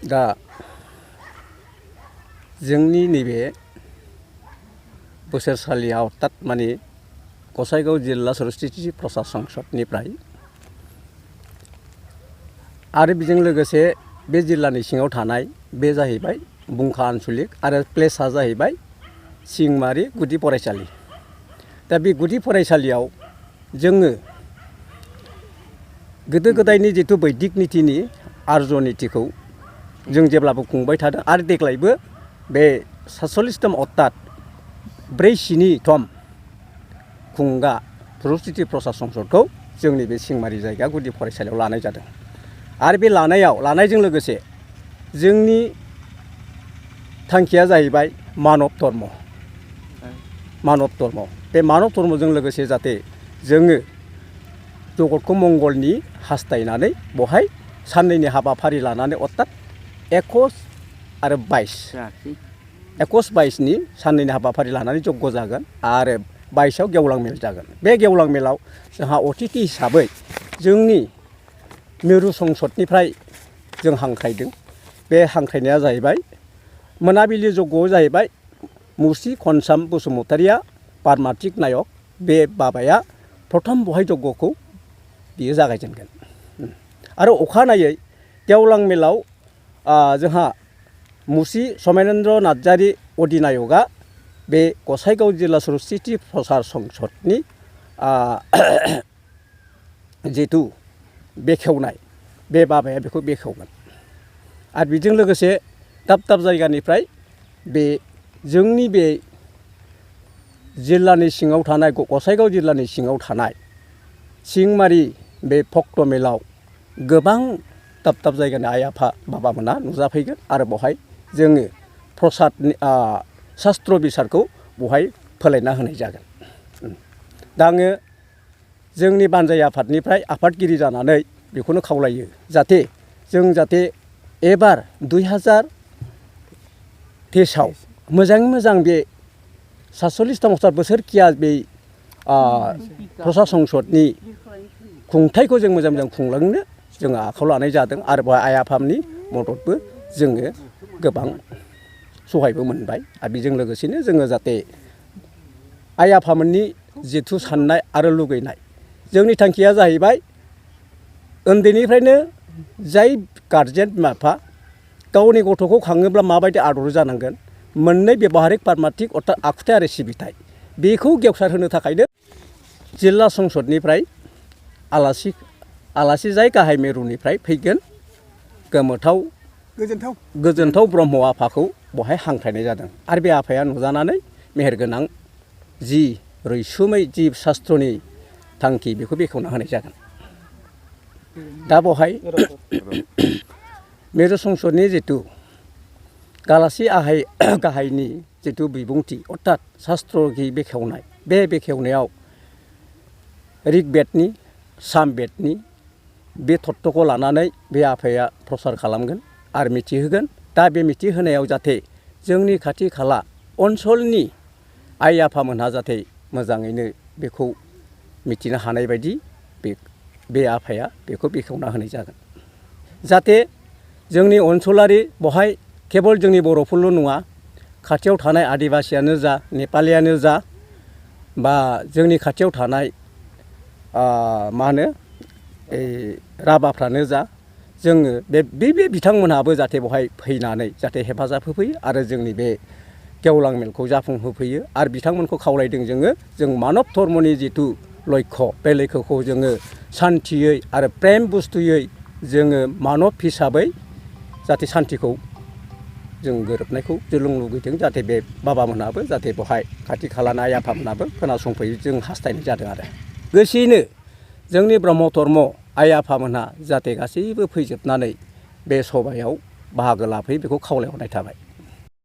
दा जोंनि नैबे बोसोरसालियाव अर्थात माने गसाइगाव जिल्ला सरस्वती प्रसाद संसदनिफ्राय आरो बेजों लोगोसे बे जिल्लानि सिङाव थानाय बे जाहैबाय बुंखा आनसलिक आरो प्लेसआ जाहैबाय सिंमारि गुदि फरायसालि। दा बे गुदि फरायसालियाव जोङो गोदो गोदायनि जिथु बैदिक नीतिनि आर्य नीतिखौ जों जेब्लाबो खुंबाय थादों आरो देग्लायबो बे 47तम अर्थात 4-7 खुंगा सरस्वती प्रसाद संसदखौ जोंनि बे सिंमारि जायगा गुदि फरायसालियाव लानाय जादों। आरो बे लानायजों लोगोसे जोंनि थांखिया जाहैबाय मानब धर्म। बे मानब धर्मजों लोगोसे जाहाथे जोङो जगतखौ मंगलनि हास्थायनानै बहाय साननैनि हाबाफारि लानानै अर्थात 21 आरो 22 साननैनि हाबाफारि लानानै जग्य जागोन आरो 22आव गेवलां मेल जागोन। बे गेवलां मेलाव जोंहा अतिथि हिसाबै जोंनि मिरु संसदनिफ्राय जों हांख्रायदों। बे हांख्रायनाया जाहैबाय मोनाबिलि जग्यआव जाहैबाय मुसि खनसाम बसुमतारिया पारमार्थिक नायक। बे बाबाया प्रथम बहाय जग्यखौ बियो जागायजेनगोन। आरो अखानायै गेवलां मेलाव जोंहा मुसि समायनेन्द्र नार्जारि अधिनायकआ बे गसाइगाव जिल्ला सरस्वती प्रसाद संसदनि जिथु बेखेवनाय बे बाबाया बेखौ बेखेवगोन। आरो बेजों लोगोसे दाब दाब जायगानिफ्राय बे जोंनि बे जिल्लानि सिङाव थानाय गसाइगाव जिल्लानि सिङाव थानाय सिंमारि बे भक्त मेलाव गोबां दाब दाब जायगानि आइ आफा बाबामोना नुजाफैगोन आरो बहाय जोङो प्रसादनि शास्त्र बिसारखौ बहाय फोलायना होनाय जागोन। दा आङो जोंनि बानजाय आफादनिफ्राय आफादगिरि जानानै बेखौनो खावलायो जाहाथे एबार 2023आव मोजाङै मोजां बे 47तम बोसोरखिया बे प्रसाद संसदनि खुंथायखौ जों मोजां मोजां खुंलांनो जोङो आखायाव लानाय जादों। आरो बेहाय आइ आफानि मददबो जोङो गोबां सहायबो मोनबाय। आरो बेजों लोगोसेनो जोङो जाहाथे आइ आफामोननि जिथु साननाय आरो लुगैनाय जोंनि थांखिया जाहैबाय उन्दैनिफ्रायनो जाय गारजेन बिमा बिफा गावनि गथ'खौ खाङोब्ला माबायदि आदर जानांगोन मोननै बेबहारिक पारमार्थिक अर्थात आखुथाय आरो सिबिथाय बेखौ गेवसार होनो थाखायनो जिल्ला संसदनिफ्राय आलासि जाय गाहाय मिरुनिफ्राय फैगोन गोजोनथाव ब्रह्म आफाखौ बहाय हांख्रायनाय जादों। आरो बे आफाया नुजानानै मेहेरगोनां जि रैसुमै जि शास्त्रनि थांखि बेखौ बेखेवना होनाय जागोन। दा बहाय मिरु संसदनि जिथु गालासि गाहायनि जिथु बिबुंथि अर्थात शास्त्रनि बेखेवनाय बे बेखेवनायाव ऋग्वेदनि सामवेदनि बे तत्वखौ लानानै बे आफाया प्रसार खालामगोन आरो मिथिहोगोन। दा बे मिथिहोनायाव जाहाथे जोंनि खाथि खाला ओनसोलनि आइ आफामोनहा जाहाथे मोजाङैनो बेखौ मिथिनो हानाय बायदि बे आफाया बेखौ बेखेवना होनाय जागोन। जाहाथे जोंनि ओनसोलारि बहाय केबल जोंनि बर'फोरल' नङा खाथियाव थानाय आदिबासियानो जा नेपालियानो जा बा जोंनि खाथियाव थानाय राभाफ्रानो जा जोङो बे बिथांमोनहाबो जाहाथे बेवहाय फैनानै जाहाथे हेफाजाब होफैयो आरो जोंनि बे गेवलां मेलखौ जाफुंहोफैयो। आरो बिथांमोनखौ खावलायदों जों मानब धर्मनि जिथु लक्ष्य बे लक्ष्यखौ जोङो सान्थियै आरो प्रेम बुस्थुयै जोङो मानब हिसाबै जाहाथे सान्थिखौ जों गोरोबनायखौ जों लुगैदों। जाहाथे बे बाबामोनहाबो जाहाथे बेवहाय खाथि खालानि आइ आफामोनहाबो खोनासंफैयो जों हास्थायनाय जादों। आरो लोगोसेयैनो जोंनि ब्रह्म धर्म आइ आफामोनहा जाहाथे गासैबो फैजोबनानै बे सभायाव बाहागो लाफैयो बेखौ खावलायहरनाय थाबाय।